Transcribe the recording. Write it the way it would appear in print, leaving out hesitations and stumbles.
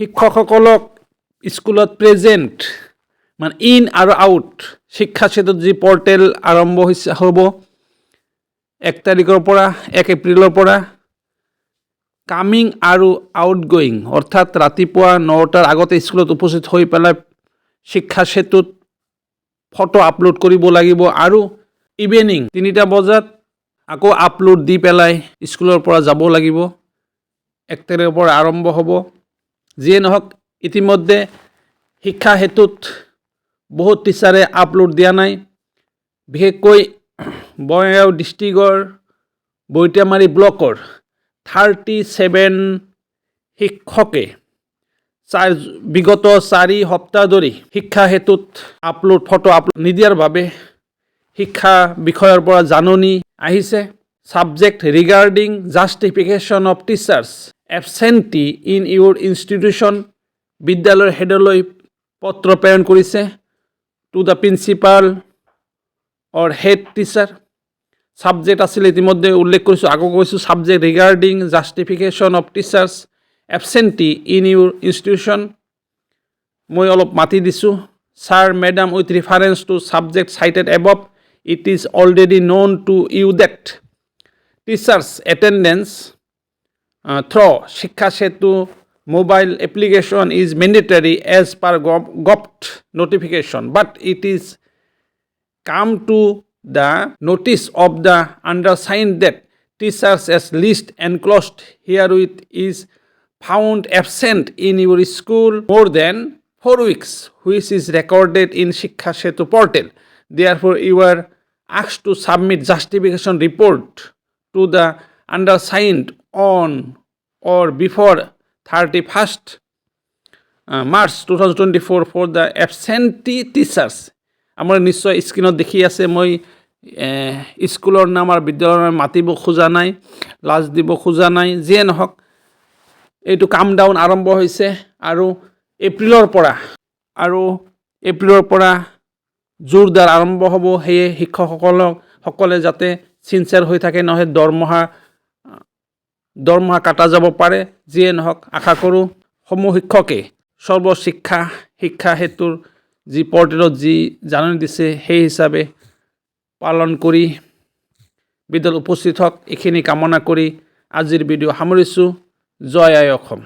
শিক্ষকসকলক স্কুলত প্ৰেজেণ্ট মানে ইন আৰু আউট শিক্ষা সেতুত যি পৰ্টেল আৰম্ভ হ'ব 1 তাৰিখৰ পৰা 1 এপ্ৰিলৰ পৰা কামিং আৰু আউটগোয়িং অৰ্থাৎ ৰাতিপুৱা 9টাৰ আগতে স্কুলত উপস্থিত হৈ পেলাই শিক্ষা সেতুত ফটো আপলোড কৰিব লাগিব আৰু ইভিনিং 3টা বজাত আকৌ আপলোড দি পেলাই স্কুলৰ পৰা যাব লাগিব 1 তাৰিখৰ পৰা আৰম্ভ হ'ব যিয়ে নহওক ইতিমধ্যে শিক্ষা সেতুত বহুত টিচাৰে আপলোড দিয়া নাই বিশেষকৈ বঙাইগাঁও ডিষ্ট্ৰিক্টৰ বৈতিয়ামাৰী ব্লকৰ 37 শিক্ষকে বিগত 4 সপ্তাহ ধৰি শিক্ষা সেতুত ফটো আপলোড নিদিয়াৰ বাবে শিক্ষা বিষয়ৰ পৰা জাননী আহিছে subject regarding justification of teachers absentee in your institution বিদ্যালয়ৰ হেডলৈ পত্ৰ প্ৰেৰণ কৰিছে to the principal or head teacher subject আছিল ইতিমধ্যে উল্লেখ কৰিছোঁ আকৌ কৈছোঁ subject regarding justification of teachers absentee in your institution মই অলপ মাতি দিছোঁ sir madam with reference to subject cited above it is already known to you that teachers attendance through Shiksha Setu mobile application is mandatory as per GOVT notification, but it is come to the notice of the undersigned that teachers as list enclosed herewith is found absent in your school more than 4 weeks, which is recorded in Shiksha Setu portal. Therefore, you are asked to submit justification report to the undersigned on or before 31st March 2024 for the absentee teachers. আমাৰ নিশ্চয় স্ক্ৰীনত দেখি আছে মই স্কুলৰ নাম আৰু বিদ্যালয়ৰ মাতিব খোজা নাই লাজ দিব খোজা নাই যিয়ে নহওক এইটো কাম ডাউন আৰম্ভ হৈছে আৰু এপ্ৰিলৰ পৰা জোৰদাৰ আৰম্ভ হ'ব সেয়ে শিক্ষকসকলে যাতে চিনচিয়াৰ হৈ থাকে নহয় দৰমহা কাটা যাব পাৰে যিয়ে নহওক আশা কৰোঁ সমূহ শিক্ষকে শিক্ষা সেতুৰ যি পৰ্টেলত যি জাননী দিছে সেই হিচাপে পালন কৰি বিদ্যালয়ত উপস্থিত হওক এইখিনি কামনা কৰি আজিৰ ভিডিঅ' সামৰিছোঁ জয় আই অসম।